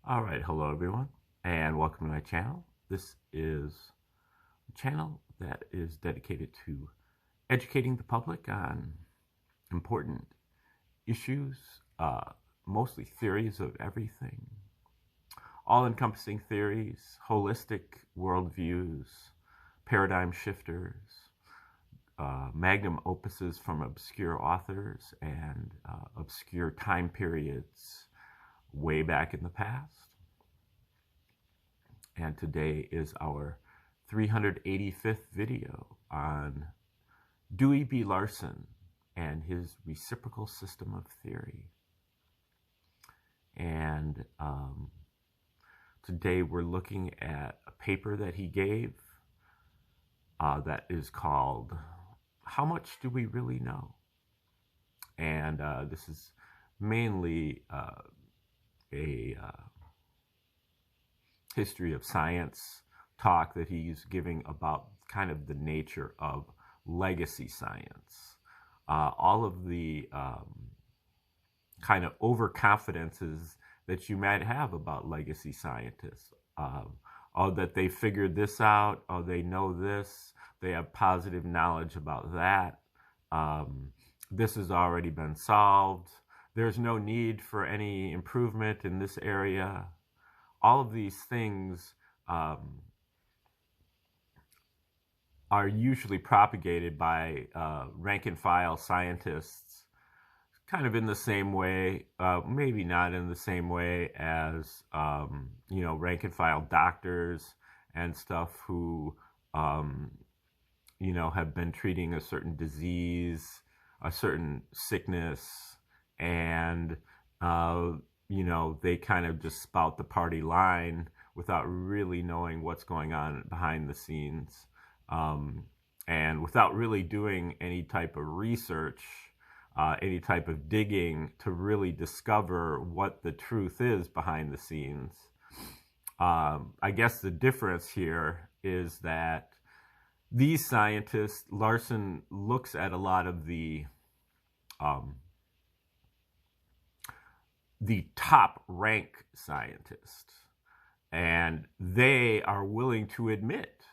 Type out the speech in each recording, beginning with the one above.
All right, hello everyone, and welcome to my channel. This is a channel that is dedicated to educating the public on important issues, mostly theories of everything, all-encompassing theories, holistic worldviews, paradigm shifters, magnum opuses from obscure authors and obscure time periods way back in the past. And today is our 385th video on Dewey B. Larson and his reciprocal system of theory. And today we're looking at a paper that he gave that is called How Much Do We Really Know? And this is mainly a history of science talk that he's giving about kind of the nature of legacy science. All of the kind of overconfidences that you might have about legacy scientists. Oh, that they figured this out. Oh, they know this. They have positive knowledge about that. This has already been solved. There's no need for any improvement in this area. All of these things are usually propagated by rank and file scientists, kind of in the same way, maybe not in the same way as rank and file doctors and stuff who have been treating a certain disease, a certain sickness, and they kind of just spout the party line without really knowing what's going on behind the scenes, and without really doing any type of research, any type of digging to really discover what the truth is behind the scenes. I guess the difference here is that these scientists, Larson looks at a lot of the top rank scientists, and they are willing to admit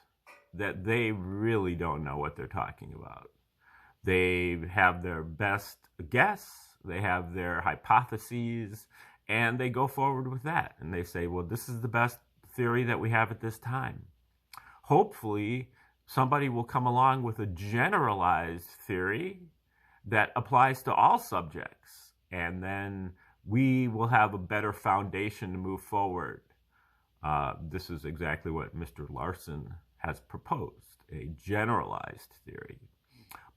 that they really don't know what they're talking about. They have their best guess, they have their hypotheses, and they go forward with that. And they say, well, this is the best theory that we have at this time. Hopefully, somebody will come along with a generalized theory that applies to all subjects, and then we will have a better foundation to move forward. This is exactly what Mr. Larson has proposed, a generalized theory.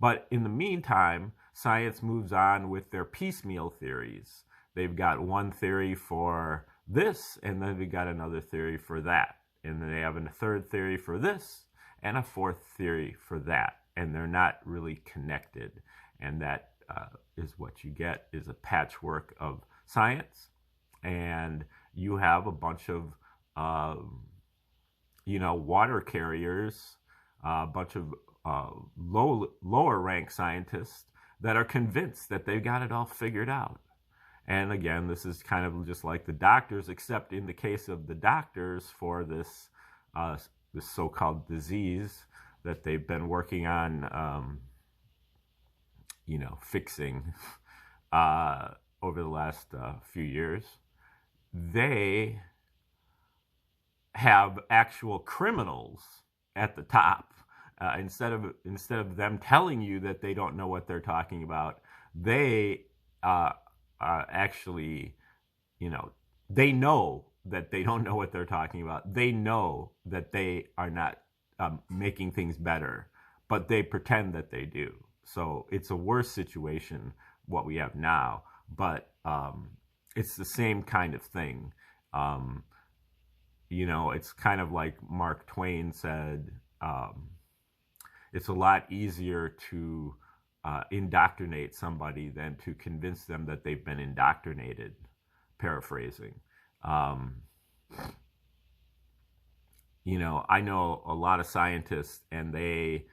But in the meantime, science moves on with their piecemeal theories. They've got one theory for this, and then they've got another theory for that. And then they have a third theory for this, and a fourth theory for that. And they're not really connected. And that is what you get, is a patchwork of science. And you have a bunch of water carriers, a bunch of lower rank scientists that are convinced that they've got it all figured out. And again, this is kind of just like the doctors, except in the case of the doctors for this this so-called disease that they've been working on, fixing over the last few years, they have actual criminals at the top. Instead of them telling you that they don't know what they're talking about, they actually, they know that they don't know what they're talking about. They know that they are not making things better, but they pretend that they do. So it's a worse situation, what we have now, but it's the same kind of thing. It's kind of like Mark Twain said, it's a lot easier to indoctrinate somebody than to convince them that they've been indoctrinated, paraphrasing. I know a lot of scientists, and they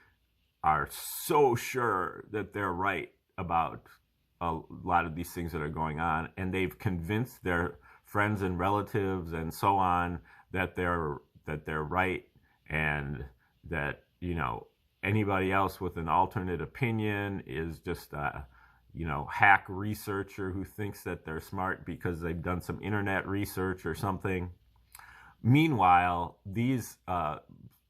are so sure that they're right about a lot of these things that are going on, and they've convinced their friends and relatives and so on that they're right, and that, you know, anybody else with an alternate opinion is just a, you know, hack researcher who thinks that they're smart because they've done some internet research or something. Meanwhile, these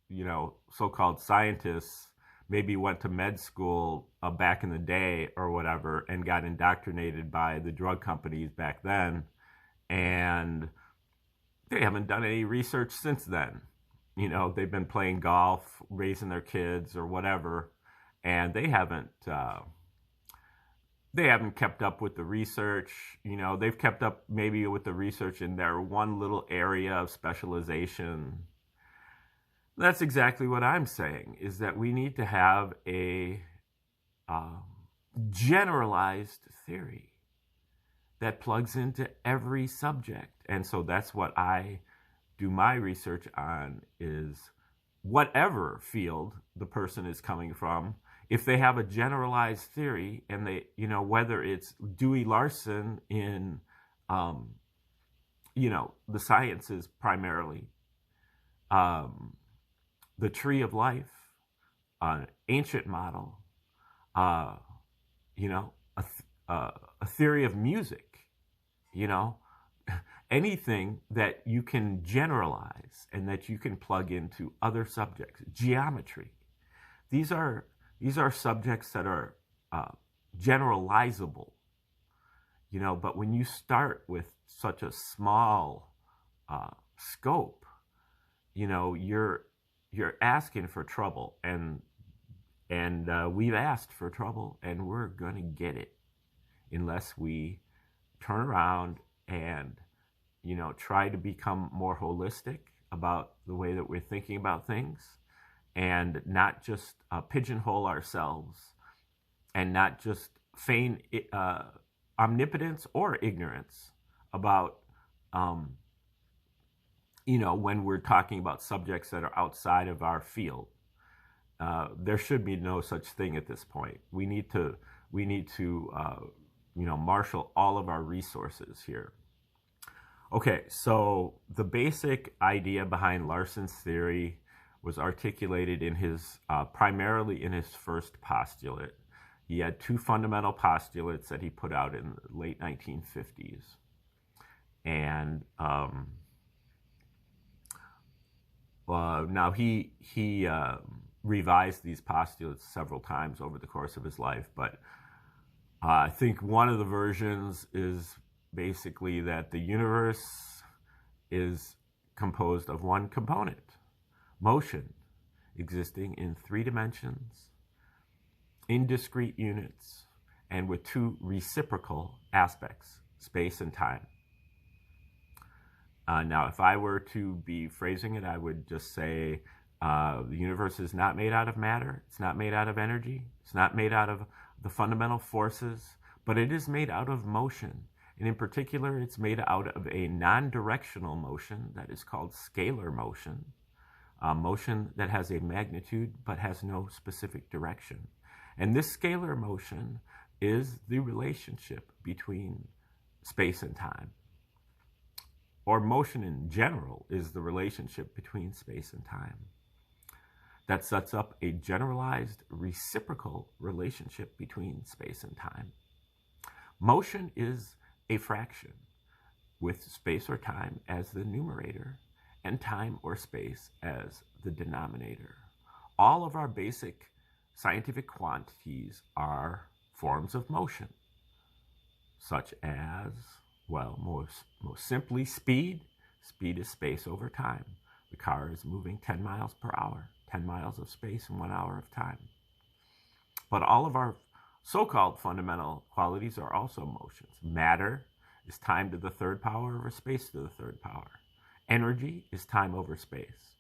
you know, so-called scientists maybe went to med school back in the day or whatever and got indoctrinated by the drug companies back then, and they haven't done any research since then. You know, they've been playing golf, raising their kids or whatever, and they haven't kept up with the research. You know, they've kept up maybe with the research in their one little area of specialization. That's exactly what I'm saying, is that we need to have a generalized theory that plugs into every subject. And so that's what I do my research on, is whatever field the person is coming from, if they have a generalized theory, and they, you know, whether it's Dewey Larson in, you know, the sciences primarily, the tree of life, an ancient model, you know, a theory of music, you know, anything that you can generalize and that you can plug into other subjects, geometry. These are subjects that are generalizable, you know, but when you start with such a small scope, you know, you're asking for trouble, and we've asked for trouble, and we're gonna get it unless we turn around and, you know, try to become more holistic about the way that we're thinking about things, and not just pigeonhole ourselves, and not just feign omnipotence or ignorance about, you know, when we're talking about subjects that are outside of our field. There should be no such thing at this point. We need to you know, marshal all of our resources here. Okay, so the basic idea behind Larson's theory was articulated in his primarily in his first postulate. He had two fundamental postulates that he put out in the late 1950s, and now he revised these postulates several times over the course of his life, but I think one of the versions is basically that the universe is composed of one component, motion, existing in 3 dimensions, in discrete units, and with 2 reciprocal aspects, space and time. Now, if I were to be phrasing it, I would just say the universe is not made out of matter, it's not made out of energy, it's not made out of the fundamental forces, but it is made out of motion. And in particular, it's made out of a non-directional motion that is called scalar motion, motion that has a magnitude but has no specific direction. And this scalar motion is the relationship between space and time. Or motion in general is the relationship between space and time. That sets up a generalized reciprocal relationship between space and time. Motion is a fraction, with space or time as the numerator and time or space as the denominator. All of our basic scientific quantities are forms of motion, such as, well, most simply, speed. Speed is space over time. The car is moving 10 miles per hour, 10 miles of space in 1 hour of time. But all of our so-called fundamental qualities are also motions. Matter is time to the 3rd power over space to the 3rd power. Energy is time over space.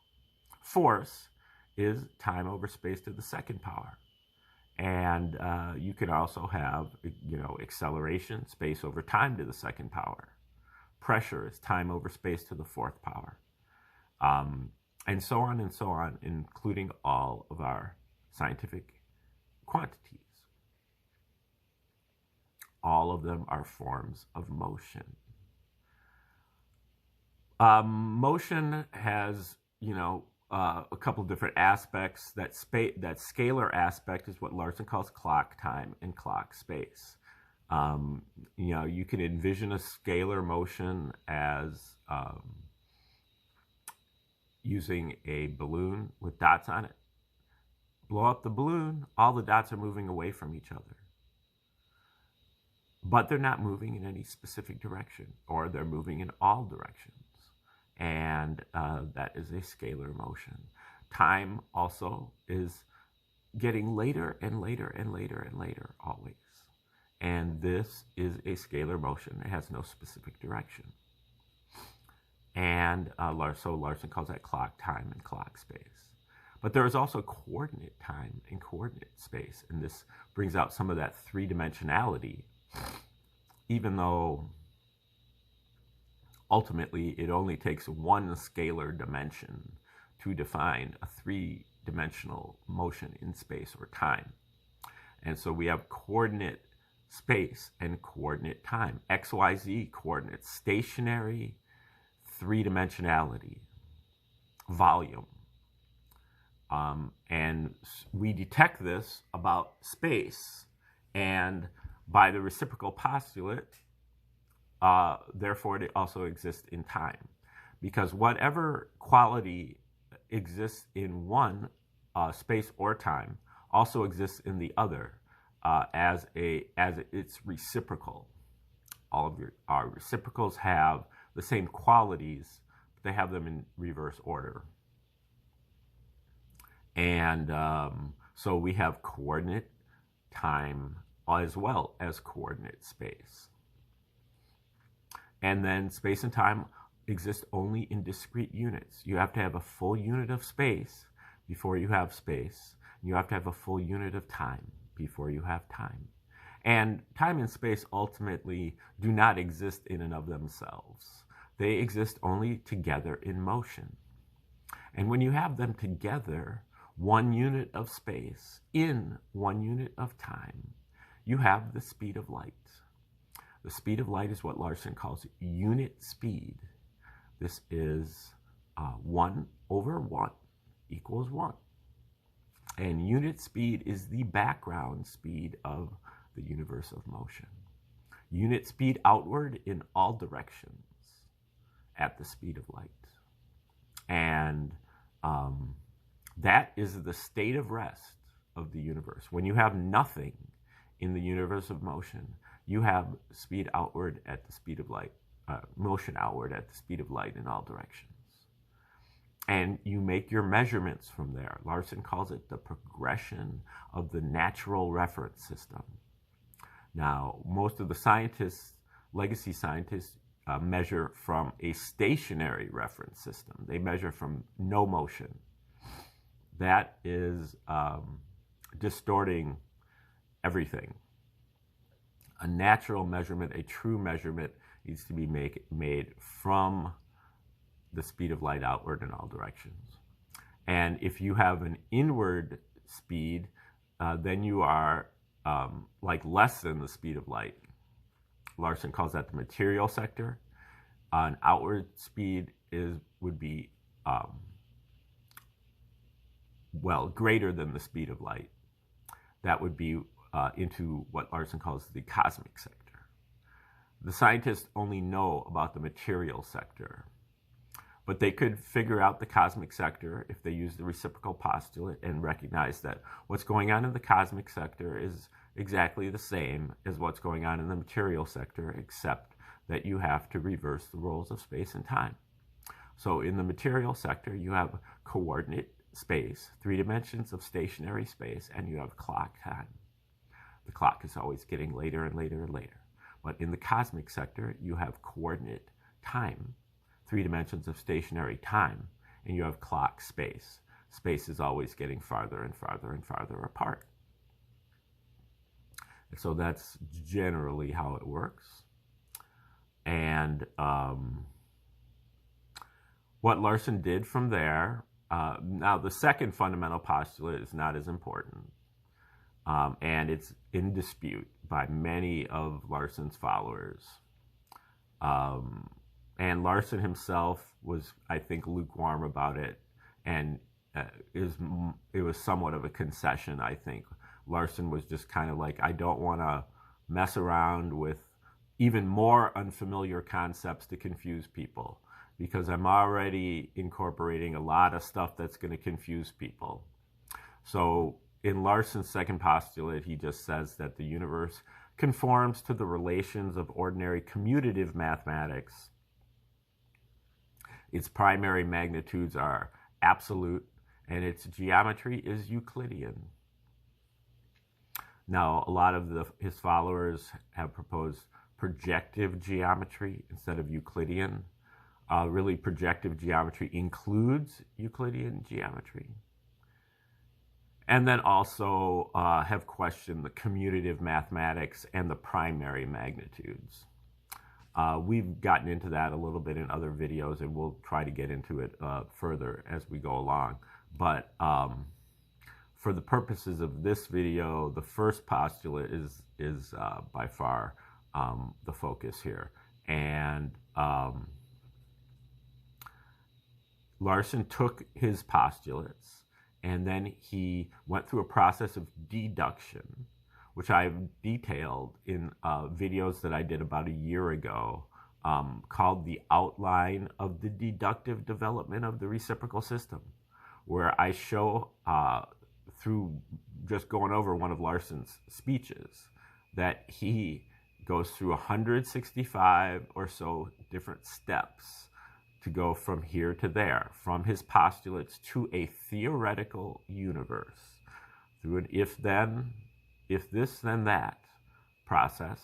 Force is time over space to the 2nd power. And you can also have, you know, acceleration, space over time to the 2nd power. Pressure is time over space to the 4th power. And so on, including all of our scientific quantities. All of them are forms of motion. Motion has, a couple different aspects. That scalar aspect is what Larson calls clock time and clock space. You can envision a scalar motion as using a balloon with dots on it. Blow up the balloon, all the dots are moving away from each other. But they're not moving in any specific direction, or they're moving in all directions. And that is a scalar motion. Time also is getting later and later and later and later, always. And this is a scalar motion. It has no specific direction. And so Larson calls that clock time and clock space. But there is also coordinate time and coordinate space. And this brings out some of that three-dimensionality, even though ultimately it only takes one scalar dimension to define a three-dimensional motion in space or time. And so we have coordinate space and coordinate time, XYZ coordinates, stationary, three-dimensionality, volume. And we detect this about space, and by the reciprocal postulate, therefore it also exists in time. Because whatever quality exists in one space or time also exists in the other as it's reciprocal. All of our reciprocals have the same qualities, but they have them in reverse order. And so we have coordinate time as well as coordinate space. And then space and time exist only in discrete units. You have to have a full unit of space before you have space. You have to have a full unit of time before you have time. And time and space ultimately do not exist in and of themselves. They exist only together in motion. And when you have them together, one unit of space in one unit of time, you have the speed of light. The speed of light is what Larson calls unit speed. This is 1 over 1 equals 1. And unit speed is the background speed of the universe of motion. Unit speed outward in all directions at the speed of light. And that is the state of rest of the universe. When you have nothing in the universe of motion, you have speed outward at the speed of light, motion outward at the speed of light in all directions. And you make your measurements from there. Larson calls it the progression of the natural reference system. Now, most of the scientists, legacy scientists, measure from a stationary reference system. They measure from no motion. That is distorting everything. A natural measurement, a true measurement, needs to be made from the speed of light outward in all directions. And if you have an inward speed, then you are like less than the speed of light. Larson calls that the material sector. An outward speed would be greater than the speed of light. That would be into what Larson calls the cosmic sector. The scientists only know about the material sector, but they could figure out the cosmic sector if they use the reciprocal postulate and recognize that what's going on in the cosmic sector is exactly the same as what's going on in the material sector, except that you have to reverse the roles of space and time. So in the material sector, you have coordinate space, 3 dimensions of stationary space, and you have clock time. The clock is always getting later and later and later. But in the cosmic sector, you have coordinate time, 3 dimensions of stationary time, and you have clock space. Space is always getting farther and farther and farther apart. And so that's generally how it works. And what Larson did from there, now the second fundamental postulate is not as important. And it's in dispute by many of Larson's followers. And Larson himself was, I think, lukewarm about it, and it was somewhat of a concession, I think. Larson was just kind of like, I don't want to mess around with even more unfamiliar concepts to confuse people, because I'm already incorporating a lot of stuff that's going to confuse people. So in Larson's second postulate, he just says that the universe conforms to the relations of ordinary commutative mathematics. Its primary magnitudes are absolute, and its geometry is Euclidean. Now, a lot of his followers have proposed projective geometry instead of Euclidean. Really, projective geometry includes Euclidean geometry. And then also have questioned the commutative mathematics and the primary magnitudes. We've gotten into that a little bit in other videos, and we'll try to get into it further as we go along. But for the purposes of this video, the first postulate is by far the focus here. And Larson took his postulates, and then he went through a process of deduction, which I've detailed in videos that I did about a year ago, called The Outline of the Deductive Development of the Reciprocal System, where I show, through just going over one of Larson's speeches, that he goes through 165 or so different steps to go from here to there, from his postulates to a theoretical universe, through an if-then, if this, then that process.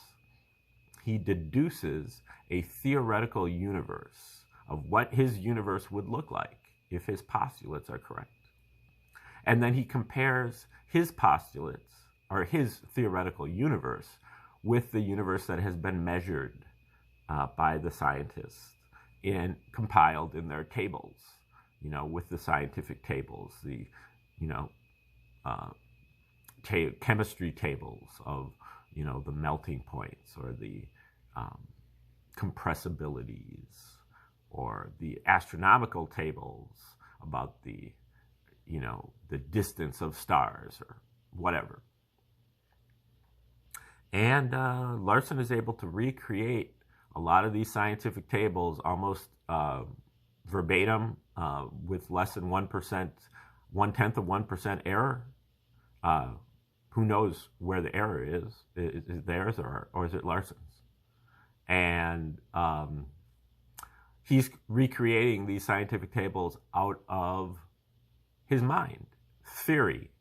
He deduces a theoretical universe of what his universe would look like if his postulates are correct. And then he compares his postulates, or his theoretical universe, with the universe that has been measured by the scientists and compiled in their tables, with the scientific tables, the, chemistry tables of, the melting points, or the compressibilities, or the astronomical tables about the, the distance of stars, or whatever. And Larson is able to recreate a lot of these scientific tables almost verbatim, with less than 1%, 1/10 of 1% error. Who knows where the error is? Is it theirs, or is it Larson's? And he's recreating these scientific tables out of his mind, theory.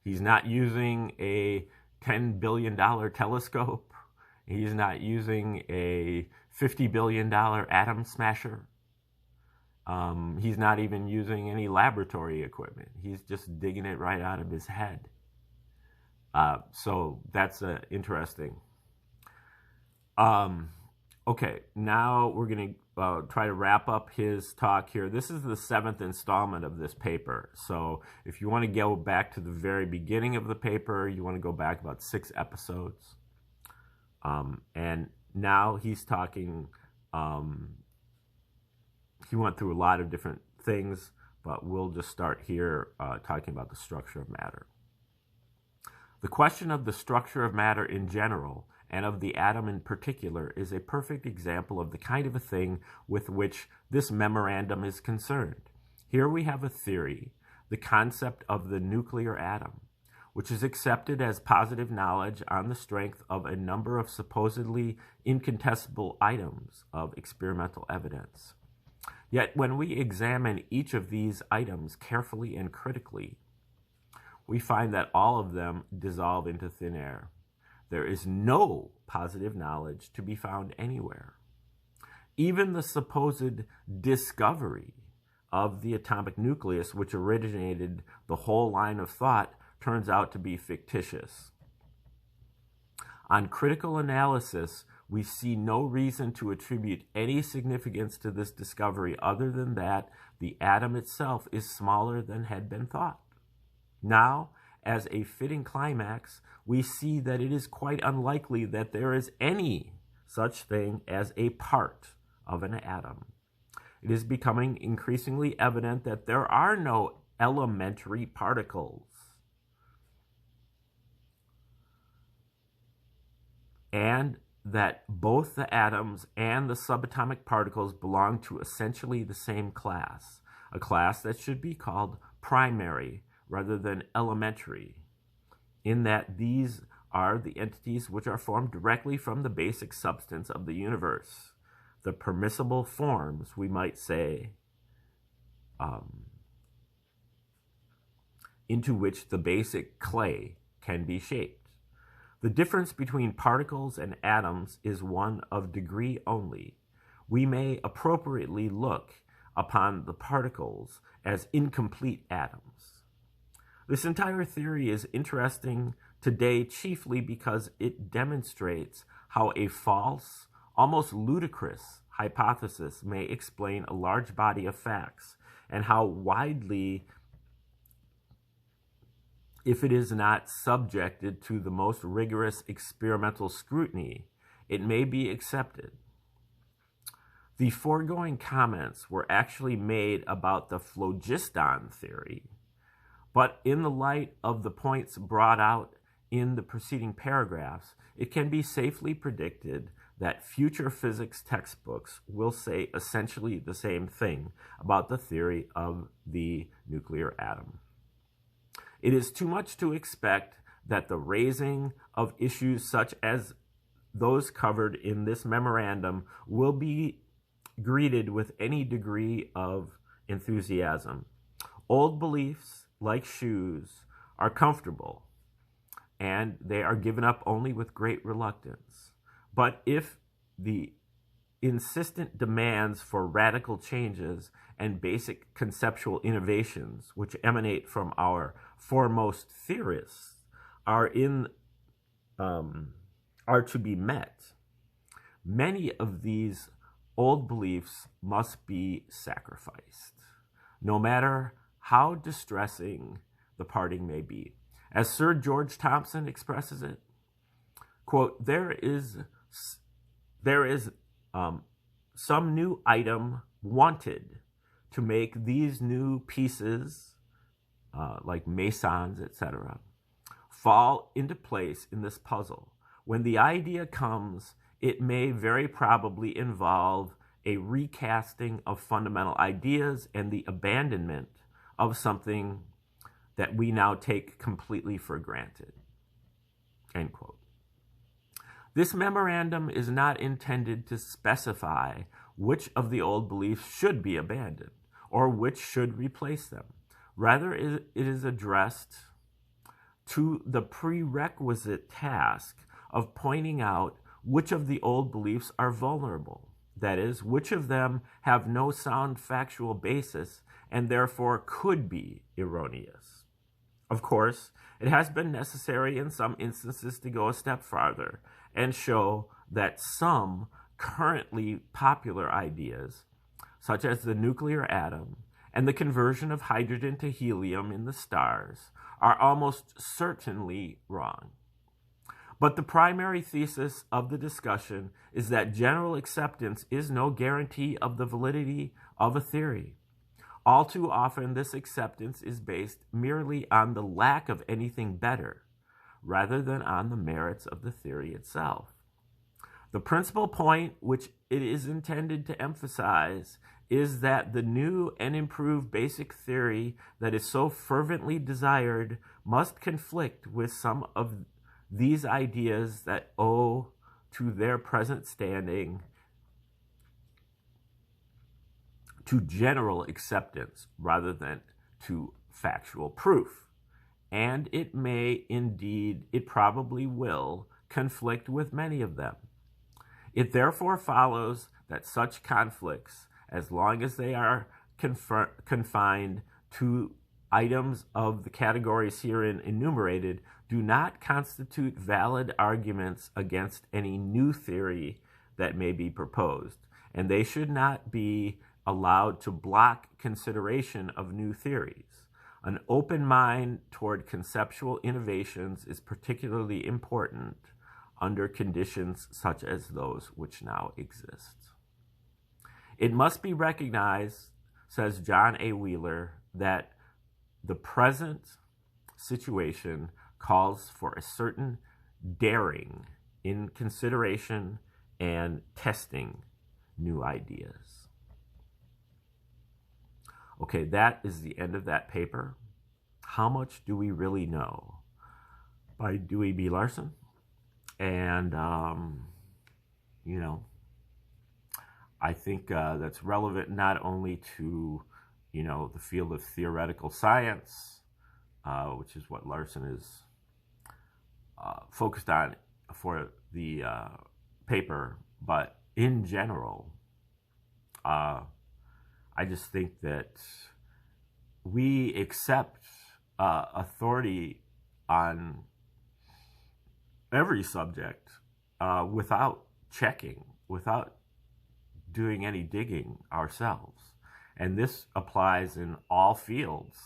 He's not using a $10 billion telescope. He's not using a $50 billion atom smasher. He's not even using any laboratory equipment. He's just digging it right out of his head. So that's interesting. Okay, now we're going to try to wrap up his talk here. This is the 7th installment of this paper. So if you want to go back to the very beginning of the paper, you want to go back about 6 episodes. And now he's talking, he went through a lot of different things, but we'll just start here talking about the structure of matter. The question of the structure of matter in general, and of the atom in particular, is a perfect example of the kind of a thing with which this memorandum is concerned. Here we have a theory, the concept of the nuclear atom, which is accepted as positive knowledge on the strength of a number of supposedly incontestable items of experimental evidence. Yet when we examine each of these items carefully and critically, we find that all of them dissolve into thin air. There is no positive knowledge to be found anywhere. Even the supposed discovery of the atomic nucleus, which originated the whole line of thought, turns out to be fictitious. On critical analysis, we see no reason to attribute any significance to this discovery other than that the atom itself is smaller than had been thought. Now, as a fitting climax, we see that it is quite unlikely that there is any such thing as a part of an atom. It is becoming increasingly evident that there are no elementary particles, and that both the atoms and the subatomic particles belong to essentially the same class, a class that should be called primary rather than elementary, in that these are the entities which are formed directly from the basic substance of the universe, the permissible forms, we might say, into which the basic clay can be shaped. The difference between particles and atoms is one of degree only. We may appropriately look upon the particles as incomplete atoms. This entire theory is interesting today chiefly because it demonstrates how a false, almost ludicrous hypothesis may explain a large body of facts, and how widely, if it is not subjected to the most rigorous experimental scrutiny, it may be accepted. The foregoing comments were actually made about the phlogiston theory, but in the light of the points brought out in the preceding paragraphs, it can be safely predicted that future physics textbooks will say essentially the same thing about the theory of the nuclear atom. It is too much to expect that the raising of issues such as those covered in this memorandum will be greeted with any degree of enthusiasm. Old beliefs, like shoes, are comfortable, and they are given up only with great reluctance. But if the insistent demands for radical changes and basic conceptual innovations which emanate from our foremost theorists are to be met, many of these old beliefs must be sacrificed, no matter how distressing the parting may be. As Sir George Thompson expresses it, quote, there is some new item wanted to make these new pieces, like mesons, etc., fall into place in this puzzle. When the idea comes, it may very probably involve a recasting of fundamental ideas and the abandonment of something that we now take completely for granted. End quote. This memorandum is not intended to specify which of the old beliefs should be abandoned or which should replace them. Rather, it is addressed to the prerequisite task of pointing out which of the old beliefs are vulnerable. That is, which of them have no sound factual basis and therefore could be erroneous. Of course, it has been necessary in some instances to go a step farther and show that some currently popular ideas, such as the nuclear atom and the conversion of hydrogen to helium in the stars, are almost certainly wrong. But the primary thesis of the discussion is that general acceptance is no guarantee of the validity of a theory. All too often, this acceptance is based merely on the lack of anything better, rather than on the merits of the theory itself. The principal point which it is intended to emphasize is that the new and improved basic theory that is so fervently desired must conflict with some of these ideas that owe to their present standing to general acceptance rather than to factual proof. And it may indeed, it probably will, conflict with many of them. It therefore follows that such conflicts, as long as they are confined to items of the categories herein enumerated, do not constitute valid arguments against any new theory that may be proposed, and they should not be allowed to block consideration of new theories. An open mind toward conceptual innovations is particularly important under conditions such as those which now exist. It must be recognized, says John A. Wheeler, that the present situation calls for a certain daring in consideration and testing new ideas. Okay, that is the end of that paper. How much do we really know? By Dewey B. Larson. And, you know, I think that's relevant not only to, you know, the field of theoretical science, which is what Larson is focused on for the paper, but in general, I just think that we accept authority on every subject without checking, without doing any digging ourselves. And this applies in all fields,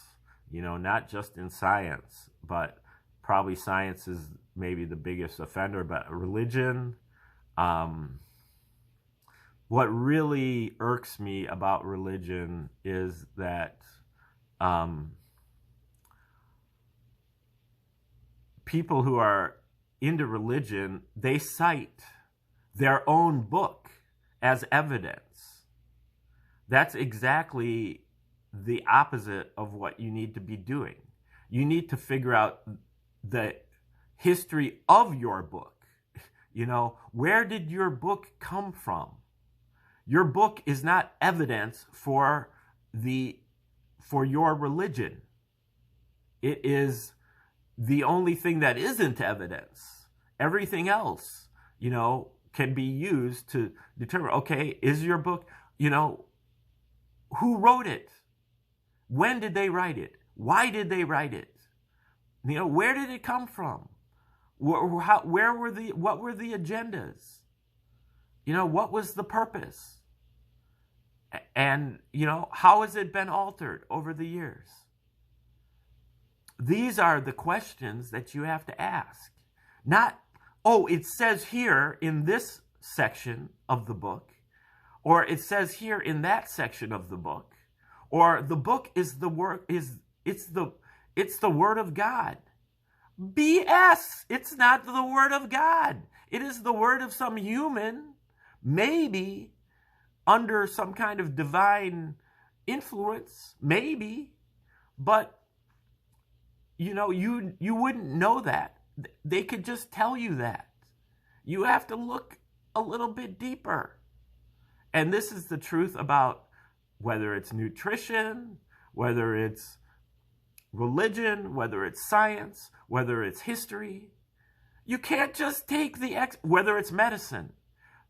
you know, not just in science, but probably science is maybe the biggest offender, but religion. What really irks me about religion is that people who are into religion, they cite their own book as evidence. That's exactly the opposite of what you need to be doing. You need to figure out the history of your book. You know, where did your book come from? Your book is not evidence for your religion. It is the only thing that isn't evidence. Everything else, you know, can be used to determine, okay, is your book, you know, who wrote it? When did they write it? Why did they write it? You know, where did it come from? What were the agendas? You know, what was the purpose? And, you know, how has it been altered over the years? These are the questions that you have to ask. Not, oh, it says here in this section of the book, or it says here in that section of the book, or the book is the word it's the word of God. BS! It's not the word of God. It is the word of some human, maybe under some kind of divine influence, maybe, but you know, you wouldn't know that. They could just tell you that. You have to look a little bit deeper. And this is the truth about whether it's nutrition, whether it's religion, whether it's science, whether it's history. You can't just take whether it's medicine.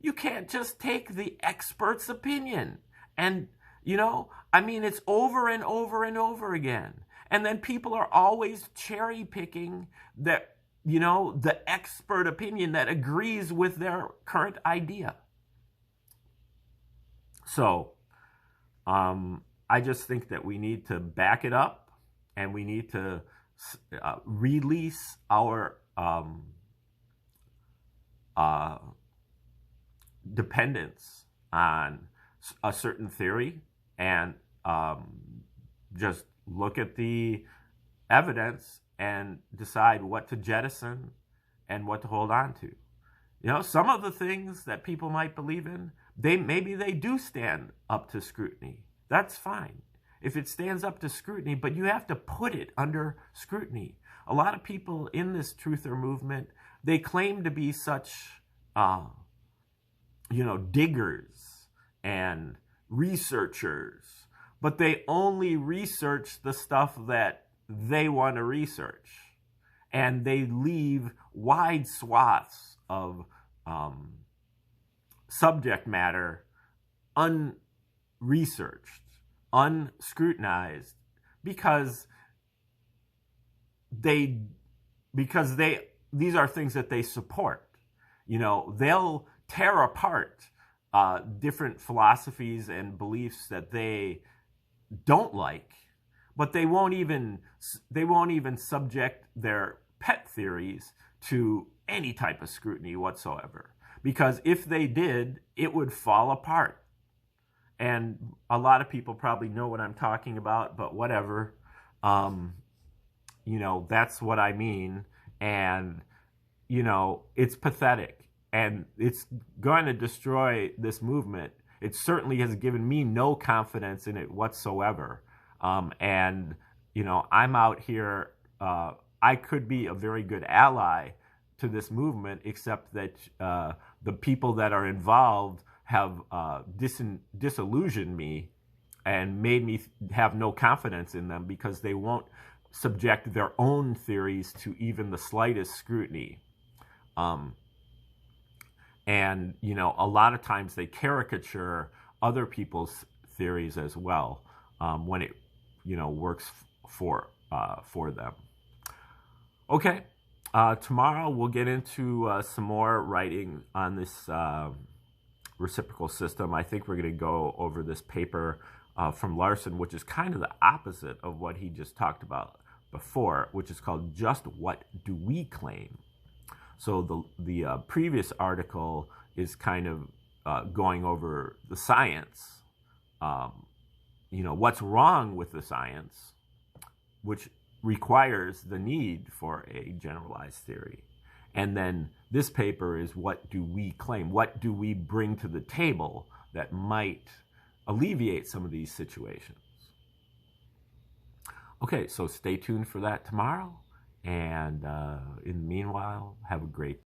You can't just take the expert's opinion. And, you know, I mean, it's over and over and over again. And then people are always cherry picking that, you know, the expert opinion that agrees with their current idea. So, I just think that we need to back it up, and we need to release our dependence on a certain theory, and just look at the evidence and decide what to jettison and what to hold on to. You know, some of the things that people might believe in, maybe they do stand up to scrutiny. That's fine if it stands up to scrutiny, but you have to put it under scrutiny. A lot of people in this truther movement, they claim to be such, you know, diggers and researchers, but they only research the stuff that they want to research. And they leave wide swaths of subject matter unresearched, unscrutinized, because these are things that they support. You know, they'll tear apart different philosophies and beliefs that they don't like, but they won't even subject their pet theories to any type of scrutiny whatsoever. Because if they did, it would fall apart. And a lot of people probably know what I'm talking about, but whatever. Um, that's what I mean. And, it's pathetic. And it's going to destroy this movement. It certainly has given me no confidence in it whatsoever. And, I'm out here. I could be a very good ally to this movement, except that the people that are involved have disillusioned me and made me have no confidence in them because they won't subject their own theories to even the slightest scrutiny. Um, and, a lot of times they caricature other people's theories as well when it, works for them. Okay. Tomorrow we'll get into some more writing on this reciprocal system. I think we're going to go over this paper from Larson, which is kind of the opposite of what he just talked about before, which is called Just What Do We Claim? So the previous article is kind of going over the science, what's wrong with the science, which requires the need for a generalized theory. And then this paper is what do we claim? What do we bring to the table that might alleviate some of these situations? Okay, so stay tuned for that tomorrow. And in the meanwhile, have a great